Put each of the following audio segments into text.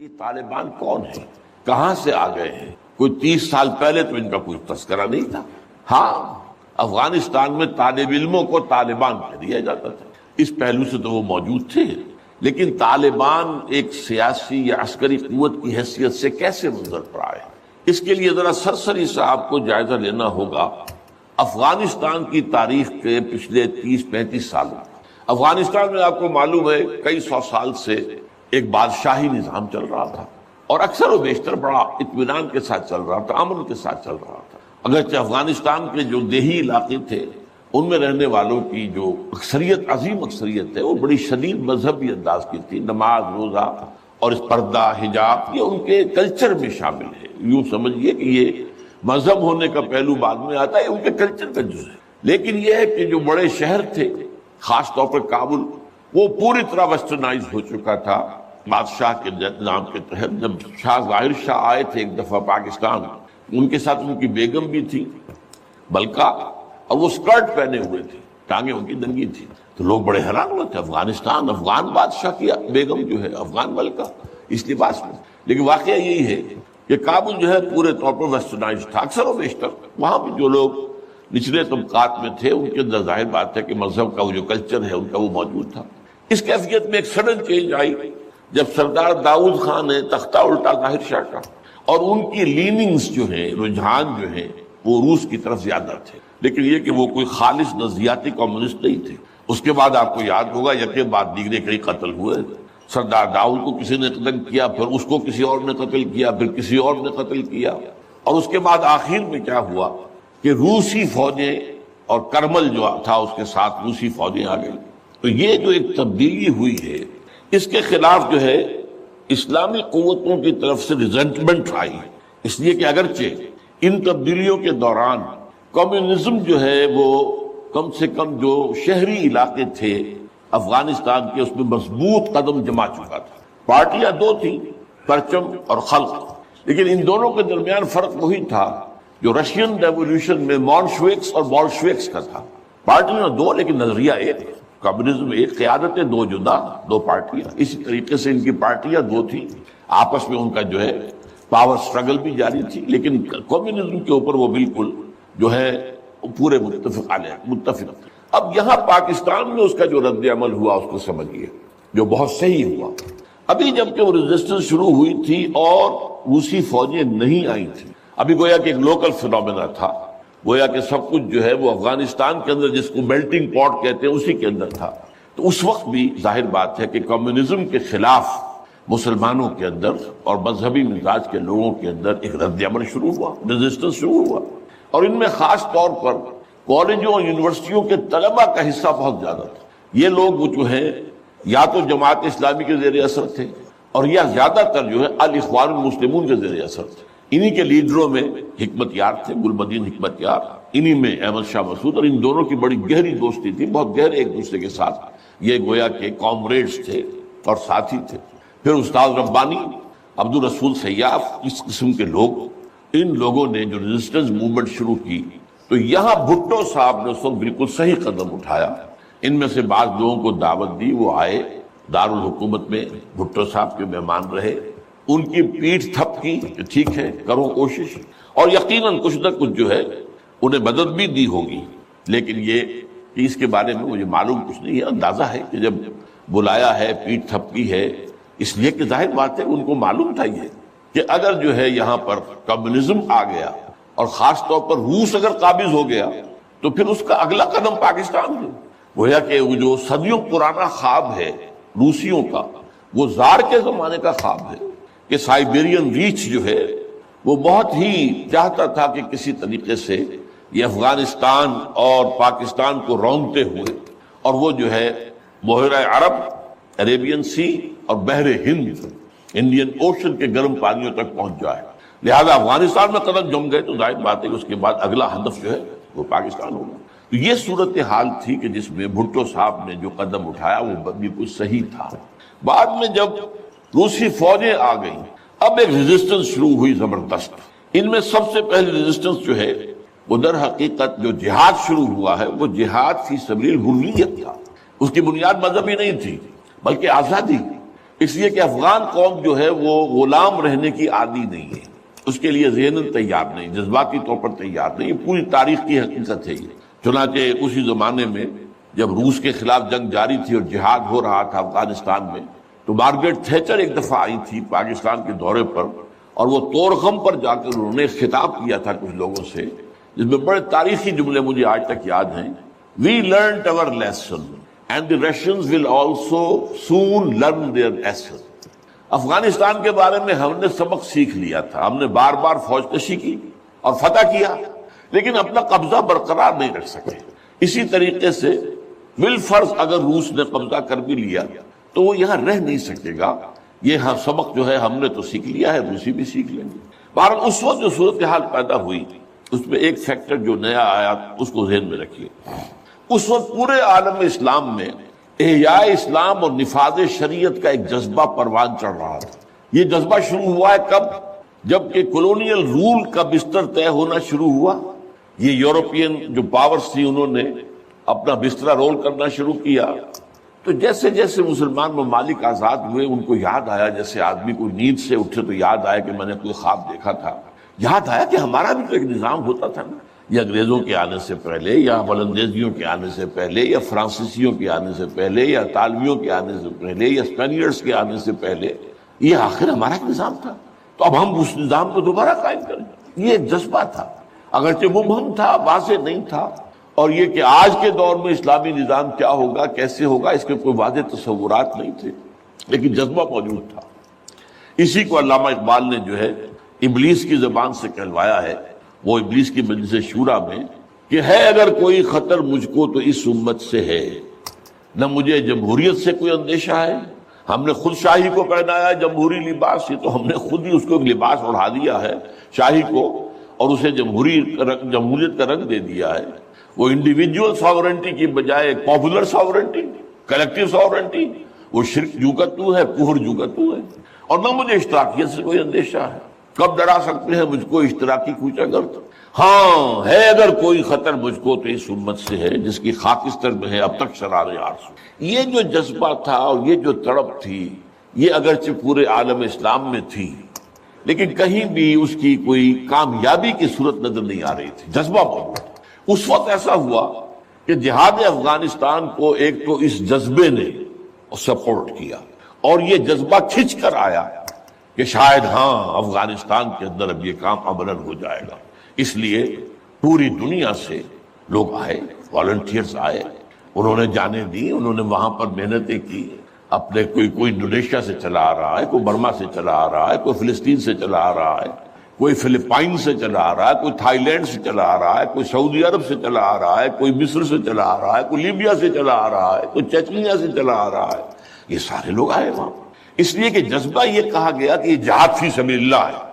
یہ طالبان کون ہیں، کہاں سے آ گئے ہیں؟ کوئی 30 سال پہلے تو ان کا کوئی تذکرہ نہیں تھا۔ ہاں، افغانستان میں طالب علموں کو طالبان کہہ دیا جاتا تھا، اس پہلو سے تو وہ موجود تھے، لیکن طالبان ایک سیاسی یا عسکری قوت کی حیثیت سے کیسے منظر پر آئے، اس کے لیے ذرا سرسری سا آپ کو جائزہ لینا ہوگا۔ افغانستان کی تاریخ کے پچھلے 30-35 سالوں افغانستان میں آپ کو معلوم ہے کئی سو سال سے ایک بادشاہی نظام چل رہا تھا، اور اکثر و بیشتر بڑا اطمینان کے ساتھ چل رہا تھا، امن کے ساتھ چل رہا تھا۔ اگرچہ افغانستان کے جو دیہی علاقے تھے ان میں رہنے والوں کی جو اکثریت، عظیم اکثریت ہے، وہ بڑی شدید مذہبی انداز کی تھی، نماز، روزہ اور اس پردہ، حجاب، یہ ان کے کلچر میں شامل ہے۔ یوں سمجھیے کہ یہ مذہب ہونے کا پہلو بعد میں آتا ہے، ان کے کلچر کا جز ہے۔ لیکن یہ ہے کہ جو بڑے شہر تھے، خاص طور پر کابل، وہ پوری طرح ویسٹرنائز ہو چکا تھا بادشاہ کے نظام کے تحت۔ جب شاہ ظاہر شاہ آئے تھے ایک دفعہ پاکستان، ان کے ساتھ ان کی بیگم بھی تھی بلکہ، اور وہ سکرٹ پہنے ہوئے تھے، ٹانگیں ان کی ننگی تھی، تو لوگ بڑے حیران ہوئے تھے، افغانستان، افغان بادشاہ کی بیگم جو ہے افغان ملکہ اس لباس میں۔ لیکن واقعہ یہی ہے کہ کابل جو ہے پورے طور پر ویسٹرنائز تھا، اکثر و بیشتر وہاں پہ جو لوگ نچلے طبقات میں تھے ان کے اندر ظاہر بات ہے کہ مذہب کا وہ جو کلچر ہے ان کا وہ موجود تھا۔ اس کیفیت میں ایک سڈن چینج آئی جب سردار داؤد خان نے تختہ الٹا ظاہر شاہ کا، اور ان کی لیننگز جو ہیں، رجحان جو ہیں، وہ روس کی طرف زیادہ تھے، لیکن یہ کہ وہ کوئی خالص نظریاتی کمیونسٹ نہیں تھے۔ اس کے بعد آپ کو یاد ہوگا یکے بعد دیگرے کئی قتل ہوئے۔ سردار داؤد کو کسی نے قتل کیا، پھر اس کو کسی اور نے قتل کیا، پھر کسی اور نے قتل کیا، اور اس کے بعد آخر میں کیا ہوا کہ روسی فوجیں اور کرمل جو تھا اس کے ساتھ روسی فوجیں آ گئی۔ تو یہ جو ایک تبدیلی ہوئی ہے، اس کے خلاف جو ہے اسلامی قوتوں کی طرف سے ریزنٹمنٹ آئی، اس لیے کہ اگرچہ ان تبدیلیوں کے دوران کمیونزم جو ہے وہ کم سے کم جو شہری علاقے تھے افغانستان کے، اس میں مضبوط قدم جما چکا تھا۔ پارٹیاں دو تھیں، پرچم اور خلق، لیکن ان دونوں کے درمیان فرق وہی تھا جو رشین ریولوشن میں مونشوکس اور بولشوکس کا تھا۔ پارٹیاں دو لیکن نظریہ ایک، کمیونزم ایک، قیادتیں دو جدا، دو پارٹیاں۔ اسی طریقے سے ان کی پارٹیاں دو تھیں، آپس میں ان کا جو ہے پاور سٹرگل بھی جاری تھی، لیکن کمیونزم کے اوپر وہ بالکل جو ہے پورے متفق۔ اب یہاں پاکستان میں اس کا جو رد عمل ہوا اس کو سمجھیے، جو بہت صحیح ہوا۔ ابھی جب کہ وہ ریزسٹنس شروع ہوئی تھی اور روسی فوجیں نہیں آئی تھیں، ابھی گویا کہ ایک لوکل فینومینا تھا، گویا کہ سب کچھ جو ہے وہ افغانستان کے اندر، جس کو میلٹنگ پاٹ کہتے ہیں، اسی کے اندر تھا۔ تو اس وقت بھی ظاہر بات ہے کہ کمیونزم کے خلاف مسلمانوں کے اندر اور مذہبی مزاج کے لوگوں کے اندر ایک رد عمل شروع ہوا، ریزسٹنس شروع ہوا، اور ان میں خاص طور پر کالجوں اور یونیورسٹیوں کے طلبہ کا حصہ بہت زیادہ تھا۔ یہ لوگ وہ جو ہیں یا تو جماعت اسلامی کے زیر اثر تھے، اور یا زیادہ تر جو ہے الاخوان المسلمون کے زیر اثر تھے۔ انہی کے لیڈروں میں حکمت یار تھے، گلبدین حکمت یار، انہی میں احمد شاہ مسعود، اور ان دونوں کی بڑی گہری دوستی تھی، بہت گہرے ایک دوسرے کے ساتھ یہ گویا کہ کامریڈز تھے اور ساتھی تھے۔ پھر استاد ربانی، عبد الرسول سیاف، اس قسم کے لوگ، ان لوگوں نے جو ریزسٹنس موومنٹ شروع کی، تو یہاں بھٹو صاحب نے اس وقت بالکل صحیح قدم اٹھایا۔ ان میں سے بعض لوگوں کو دعوت دی، وہ آئے دارالحکومت میں، بھٹو صاحب کے مہمان رہے، ان کی پیٹھ تھپ کی کہ ٹھیک ہے کرو کوشش، اور یقیناً کچھ نہ کچھ جو ہے انہیں مدد بھی دی ہوگی، لیکن یہ کہ اس کے بارے میں مجھے معلوم کچھ نہیں ہے۔ اندازہ ہے کہ جب بلایا ہے، پیٹھ تھپ کی ہے، اس لیے کہ ظاہر بات ہے ان کو معلوم تھا یہ کہ اگر جو ہے یہاں پر کمیونزم آ گیا اور خاص طور پر روس اگر قابض ہو گیا تو پھر اس کا اگلا قدم پاکستان ہے۔ گویا کہ وہ جو صدیوں پرانا خواب ہے روسیوں کا، وہ زار کے زمانے کا خواب ہے کہ سائبیرین ریچ جو ہے وہ بہت ہی چاہتا تھا کہ کسی طریقے سے یہ افغانستان اور پاکستان کو رونتے ہوئے، اور وہ جو ہے بحیرہ عرب، عربین سی اور بحر ہند، انڈین اوشن کے گرم پانیوں تک پہنچ جائے۔ لہذا افغانستان میں قدم جم گئے تو ظاہر بات ہے کہ اس کے بعد اگلا ہدف جو ہے وہ پاکستان ہوگا۔ تو یہ صورتحال تھی کہ جس میں بھٹو صاحب نے جو قدم اٹھایا وہ بالکل صحیح تھا۔ بعد میں جب روسی فوجیں آ گئیں، اب ایک ریزسٹنس شروع ہوئی زبردست۔ ان میں سب سے پہلی ریزسٹنس جو ہے وہ در حقیقت جو جہاد شروع ہوا ہے وہ جہاد فی سبیل الحریت تھا۔ اس کی بنیاد مذہبی نہیں تھی بلکہ آزادی، اس لیے کہ افغان قوم جو ہے وہ غلام رہنے کی عادی نہیں ہے، اس کے لیے ذہناً تیار نہیں، جذباتی طور پر تیار نہیں، یہ پوری تاریخ کی حقیقت ہے یہ۔ چنانچہ اسی زمانے میں جب روس کے خلاف جنگ جاری تھی اور جہاد ہو رہا تھا افغانستان میں، تو مارگریٹ تھیچر ایک دفعہ آئی تھی پاکستان کے دورے پر، اور وہ طورخم پر جا کر انہوں نے خطاب کیا تھا کچھ لوگوں سے، جس میں بڑے تاریخی جملے مجھے آج تک یاد ہیں۔ We learned our lesson and the Russians will also soon learn their lesson۔ Afghanistan کے بارے میں ہم نے سبق سیکھ لیا تھا، ہم نے بار بار فوج کشی کی اور فتح کیا، لیکن اپنا قبضہ برقرار نہیں رکھ سکے۔ اسی طریقے سے بالفرض اگر روس نے قبضہ کر بھی لیا تو وہ یہاں رہ نہیں سکے گا۔ یہ سبق جو ہے ہم نے تو سیکھ لیا ہے، روسی بھی سیکھ لیں گے۔ بہرحال اس وقت جو صورتحال پیدا ہوئی اس میں ایک فیکٹر جو نیا آیا اس کو ذہن میں رکھیے۔ اس وقت پورے عالم اسلام میں احیاء اسلام اور نفاذ شریعت کا ایک جذبہ پروان چڑھ رہا تھا۔ یہ جذبہ شروع ہوا ہے کب؟ جب کہ کولونیل رول کا بستر طے ہونا شروع ہوا۔ یہ یورپین جو پاورز تھی انہوں نے اپنا بستر رول کرنا شروع کیا، تو جیسے جیسے مسلمان ممالک آزاد ہوئے ان کو یاد آیا، جیسے آدمی کوئی نیند سے اٹھے تو یاد آیا کہ میں نے کوئی خواب دیکھا تھا، یاد آیا کہ ہمارا بھی تو ایک نظام ہوتا تھا نا، یہ انگریزوں کے آنے سے پہلے یا ولندیزیوں کے آنے سے پہلے یا فرانسیسیوں کے آنے سے پہلے یا اطالویوں کے آنے سے پہلے یا اسپینیئرز کے آنے سے پہلے، یہ آخر ہمارا ایک نظام تھا، تو اب ہم اس نظام کو دوبارہ قائم کریں۔ یہ ایک جذبہ تھا، اگرچہ مبہم تھا، واضح نہیں تھا، اور یہ کہ آج کے دور میں اسلامی نظام کیا ہوگا، کیسے ہوگا، اس کے کوئی واضح تصورات نہیں تھے، لیکن جذبہ موجود تھا۔ اسی کو علامہ اقبال نے جو ہے ابلیس کی زبان سے کہلوایا ہے، وہ ابلیس کی مجلس شورا میں، کہ ہے اگر کوئی خطر مجھ کو تو اس امت سے ہے، نہ مجھے جمہوریت سے کوئی اندیشہ ہے۔ ہم نے خود شاہی کو پہنایا جمہوری لباس، یہ تو ہم نے خود ہی اس کو ایک لباس اڑا دیا ہے شاہی کو، اور اسے جمہوریت کا رنگ دے دیا ہے۔ وہ انڈیویجول ساورنٹی کی بجائے ایک پاپولر ساورنٹی، کلیکٹیو ساورنٹی، وہ شرک جو کا تو ہے، کفر جو کا تو ہے، اور نہ مجھے اشتراکیت سے کوئی اندیشہ ہے۔ کب ڈرا سکتے ہیں مجھ کو اشتراکی کوچہ گرد؟ ہاں ہے اگر کوئی خطر مجھ کو تو اس امت سے ہے جس کی خاکستر میں ہے اب تک شرار آرزو۔ یہ جو جذبہ تھا اور یہ جو تڑپ تھی، یہ اگرچہ پورے عالم اسلام میں تھی، لیکن کہیں بھی اس کی کوئی کامیابی کی صورت نظر نہیں آ رہی تھی۔ جذبہ موجود تھا۔ اس وقت ایسا ہوا کہ جہاد افغانستان کو ایک تو اس جذبے نے سپورٹ کیا، اور یہ جذبہ کھنچ کر آیا کہ شاید ہاں افغانستان کے اندر اب یہ کام عملاً ہو جائے گا۔ اس لیے پوری دنیا سے لوگ آئے، والنٹیئرز آئے، انہوں نے جانیں دی، انہوں نے وہاں پر محنتیں کی، اپنے کوئی انڈونیشیا سے چلا آ رہا ہے، کوئی برما سے چلا آ رہا ہے، کوئی فلسطین سے چلا آ رہا ہے، کوئی فلپائن سے چلا آ رہا ہے، کوئی تھائی لینڈ سے چلا آ رہا ہے، کوئی سعودی عرب سے چلا آ رہا ہے، کوئی مصر سے چلا آ رہا ہے، کوئی لیبیا سے چلا آ رہا ہے، کوئی چیچنیا سے چلا آ رہا ہے۔ یہ سارے لوگ آئے وہاں، اس لیے کہ جذبہ یہ کہا گیا کہ یہ جہاد فی سبیل اللہ ہے۔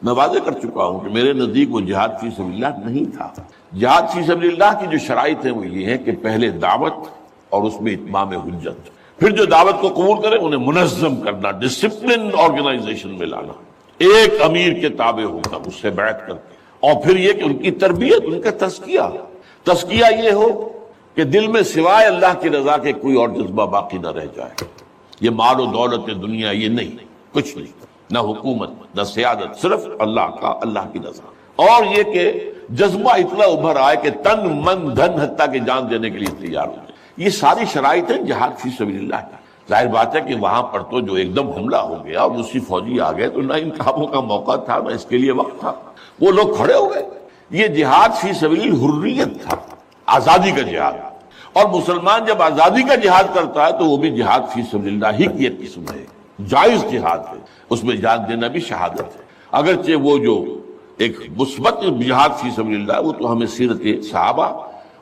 میں واضح کر چکا ہوں کہ میرے نزدیک وہ جہاد فی سبیل اللہ نہیں تھا۔ جہاد فی سبیل اللہ کی جو شرائط ہیں وہ یہ ہے کہ پہلے دعوت اور اس میں اتمام حجت، پھر جو دعوت کو قبول کرے انہیں منظم کرنا، ڈسپلن آرگنائزیشن میں لانا، ایک امیر کے تابع ہوتا اس سے بیعت کر کے، اور پھر یہ کہ ان کی تربیت، ان کا تزکیہ یہ ہو کہ دل میں سوائے اللہ کی رضا کے کوئی اور جذبہ باقی نہ رہ جائے۔ یہ مال و دولت دنیا یہ نہیں، کچھ نہیں، نہ حکومت نہ سیادت، صرف اللہ کا، اللہ کی رضا، اور یہ کہ جذبہ اتنا ابھر آئے کہ تن من دھن حتیٰ کہ جان دینے کے لیے تیار ہو جائے۔ یہ ساری شرائط ہیں جہاد فی سبیل اللہ کی۔ ظاہر بات ہے کہ وہاں پر تو جو ایک دم حملہ ہو گیا اور روسی فوجی آ گئے تو نہ ان کاموں کا موقع تھا نہ اس کے لیے وقت تھا، وہ لوگ کھڑے ہو گئے۔ یہ جہاد فی سبیل الحریت تھا، آزادی کا جہاد، اور مسلمان جب آزادی کا جہاد کرتا ہے تو وہ بھی جہاد فی سبیل اللہ ہی کی ایک قسم ہے، جائز جہاد ہے، اس میں جان دینا بھی شہادت ہے۔ اگرچہ وہ جو ایک مثبت جہاد فی سبیل اللہ وہ تو ہمیں سیرت صحابہ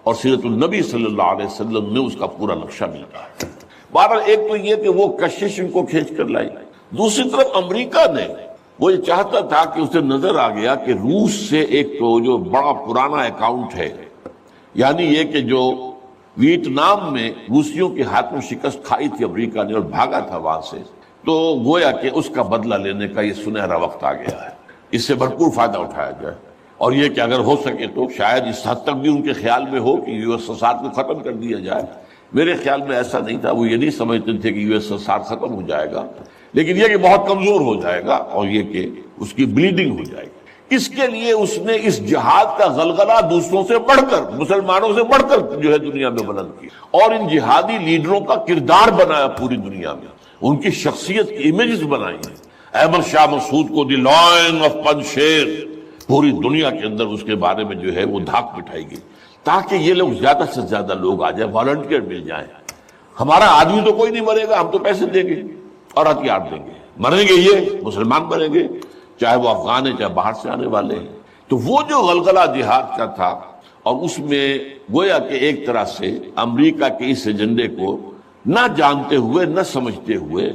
اور سیرت النبی صلی اللہ علیہ وسلم میں اس کا پورا نقشہ ملتا ہے۔ بہرحال ایک تو یہ کہ وہ کشش ان کو کھینچ کر لائی، دوسری طرف امریکہ نے وہ یہ چاہتا تھا کہ اسے نظر آ گیا کہ روس سے ایک تو جو بڑا پرانا اکاؤنٹ ہے، یعنی یہ کہ جو ویتنام میں روسیوں کے ہاتھوں شکست کھائی تھی امریکہ نے اور بھاگا تھا وہاں سے، تو گویا کہ اس کا بدلہ لینے کا یہ سنہرا وقت آ گیا ہے، اس سے بھرپور فائدہ اٹھایا جائے، اور یہ کہ اگر ہو سکے تو شاید اس حد تک بھی ان کے خیال میں ہو کہ USSR کو ختم کر دیا جائے، میرے خیال میں ایسا نہیں تھا، وہ یہ نہیں سمجھتے تھے کہ USSR ختم ہو جائے گا، لیکن یہ کہ بہت کمزور ہو جائے گا اور یہ کہ اس کی بلیڈنگ ہو جائے گی۔ اس کے لیے اس نے اس جہاد کا غلغلہ دوسروں سے بڑھ کر، مسلمانوں سے بڑھ کر جو ہے دنیا میں بلند کیا، اور ان جہادی لیڈروں کا کردار بنایا پوری دنیا میں، ان کی شخصیت کی امیجز بنائی ہیں۔ احمد شاہ مسعود کو دی لائن آف پنشیر پوری دنیا کے اندر اس کے بارے میں جو ہے وہ دھاک بٹھائی گئی، تاکہ یہ لوگ زیادہ سے زیادہ لوگ آ جائیں، والنٹیئر مل جائیں۔ ہمارا آدمی تو کوئی نہیں مرے گا، ہم تو پیسے دیں گے اور ہتھیار دیں گے، مریں گے یہ مسلمان مریں گے، چاہے وہ افغان ہیں چاہے باہر سے آنے والے ہیں۔ تو وہ جو غلغلہ جہاد کا تھا، اور اس میں گویا کہ ایک طرح سے امریکہ کے اس ایجنڈے کو نہ جانتے ہوئے نہ سمجھتے ہوئے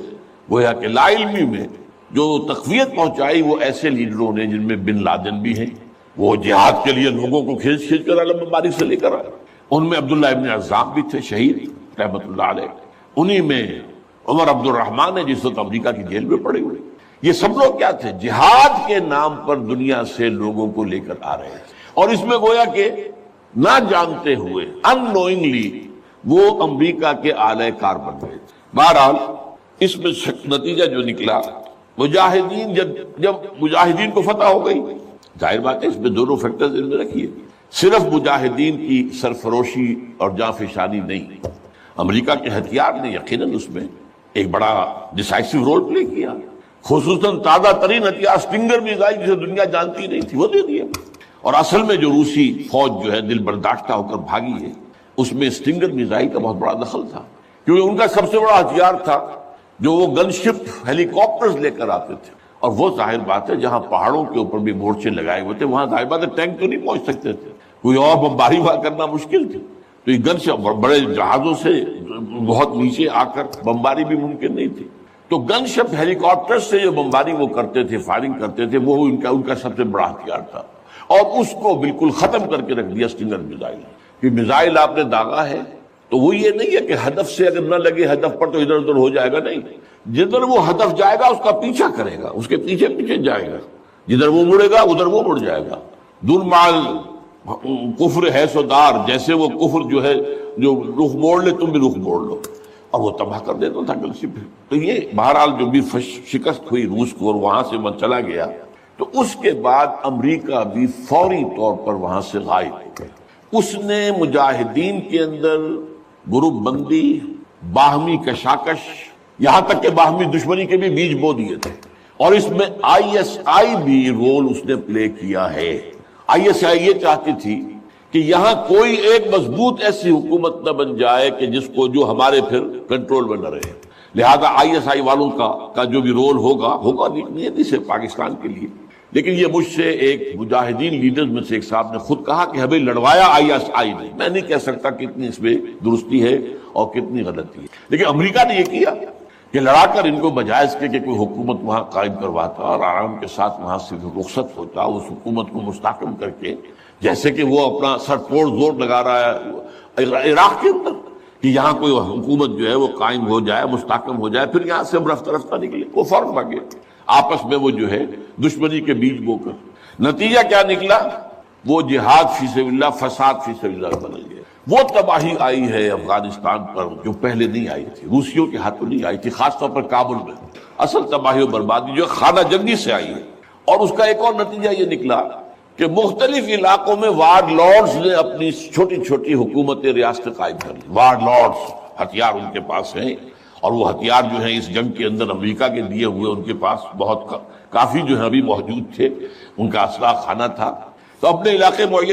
گویا کہ لا علمی میں جو تقویت پہنچائی وہ ایسے لیڈروں نے، جن میں بن لادن بھی ہیں، وہ جہاد کے لیے لوگوں کو کھینچ کر عالم بمباری سے لے کر آئے۔ ان میں عبداللہ ابن عزام بھی تھے، شہید رحمت اللہ علیہ۔ انہی میں عمر عبد الرحمن ہے، جس وقت امریکہ کی جیل میں پڑے ہوئے۔ یہ سب لوگ کیا تھے؟ جہاد کے نام پر دنیا سے لوگوں کو لے کر آ رہے تھے، اور اس میں گویا کہ نہ جانتے ہوئے اننوئنگلی وہ امریکہ کے اعلی کار بن گئے تھے۔ بہرحال اس میں نتیجہ جو نکلا، مجاہدین جب مجاہدین کو فتح ہو گئی، ظاہر بات ہے اس میں دونوں فیکٹرز ان میں رکھیے، صرف مجاہدین کی سرفروشی اور جاں فشانی نہیں، امریکہ کے ہتھیار نے یقیناً اس میں ایک بڑا ڈیسائسو رول پلے کیا، خصوصاً تازہ ترین ہتھیار اسٹنگر میزائل جسے دنیا جانتی نہیں تھی وہ دے دیا۔ اور اصل میں جو روسی فوج جو ہے دل برداشتہ ہو کر بھاگی ہے، اس میں اسٹنگر میزائل کا بہت بڑا دخل تھا، کیونکہ ان کا سب سے بڑا ہتھیار تھا جو وہ گن شپ ہیلی کاپٹرز لے کر آتے تھے، اور وہ ظاہر بات ہے جہاں پہاڑوں کے اوپر بھی مورچے لگائے ہوئے تھے وہاں ظاہر بات ہے ٹینک تو نہیں پہنچ سکتے تھے، کوئی اور بمباری وہاں کرنا مشکل تھی، تو یہ گن شپ بڑے جہازوں سے بہت نیچے آ کر بمباری بھی ممکن نہیں تھی، تو گن شپ ہیلی کاپٹر سے جو بمباری وہ کرتے تھے، فائرنگ کرتے تھے، وہ ان کا سب سے بڑا ہتھیار تھا، اور اس کو بالکل ختم کر کے رکھ دیا اسٹنگر میزائل۔ کہ میزائل آپ نے داغا ہے تو وہ یہ نہیں ہے کہ ہدف سے اگر نہ لگے ہدف پر تو ادھر ادھر ہو جائے گا، نہیں، جدھر وہ ہدف جائے گا اس کا پیچھا کرے گا، اس کے پیچھے پیچھے جائے گا، جدھر وہ مڑے گا ادھر وہ مڑ جائے گا۔ دورمال کفر ہے سودار، جیسے وہ کفر جو ہے جو رخ موڑ لے تم بھی رخ موڑ لو، اور وہ تباہ کر دیتا تھا گل شپ۔ تو یہ بہرحال جو بھی شکست ہوئی روس کو اور وہاں سے من چلا گیا، تو اس کے بعد امریکہ بھی فوری طور پر وہاں سے غائب ہو گیا۔ اس نے مجاہدین کے اندر گروپ بندی، باہمی کشاکش، یہاں تک کہ باہمی دشمنی کے بھی بیج بو دیے تھے، اور اس میں ISI بھی رول اس نے پلے کیا ہے۔ ISI یہ چاہتی تھی کہ یہاں کوئی ایک مضبوط ایسی حکومت نہ بن جائے کہ جس کو جو ہمارے پھر کنٹرول میں نہ رہے، لہذا ISI والوں کا جو بھی رول ہوگا نہیں صرف پاکستان کے لیے، لیکن یہ مجھ سے ایک مجاہدین لیڈرز میں سے ایک صاحب نے خود کہا کہ ہمیں لڑوایا ISI نے۔ میں نہیں کہہ سکتا کتنی اس میں درستی ہے اور کتنی غلطی ہے، لیکن امریکہ نے یہ کیا کہ لڑا کر ان کو بجائے اس کے کہ کوئی حکومت وہاں قائم کرواتا اور آرام کے ساتھ وہاں سے رخصت ہوتا، اس حکومت کو مستحکم کر کے، جیسے کہ وہ اپنا سر توڑ زور لگا رہا ہے عراق کے اندر کہ یہاں کوئی حکومت جو ہے وہ قائم ہو جائے، مستحکم ہو جائے، پھر یہاں سے ہم رفتہ رفتہ نکلے، وہ فوراً بھاگے آپس میں، وہ جو ہے دشمنی کے بیج بو کر۔ نتیجہ کیا نکلا؟ وہ جہاد فی سبیل اللہ، فساد فی سبیل اللہ بدل گیا۔ وہ تباہی آئی ہے افغانستان پر جو پہلے نہیں آئی تھی، روسیوں کے ہاتھوں نہیں آئی تھی، خاص طور پر کابل میں۔ اصل تباہی و بربادی جو خانہ جنگی سے آئی ہے، اور اس کا ایک اور نتیجہ یہ نکلا کہ مختلف علاقوں میں وارڈ لارڈز نے اپنی چھوٹی چھوٹی حکومتیں، ریاستیں قائم کر لی۔ وارڈ لارڈز، ہتھیار ان کے پاس ہیں، اور وہ ہتھیار جو ہیں اس جنگ کے اندر امریکہ کے دیے ہوئے ان کے پاس بہت کافی جو ہے ابھی موجود تھے، ان کا اسلحہ خانہ تھا، تو اپنے علاقے معین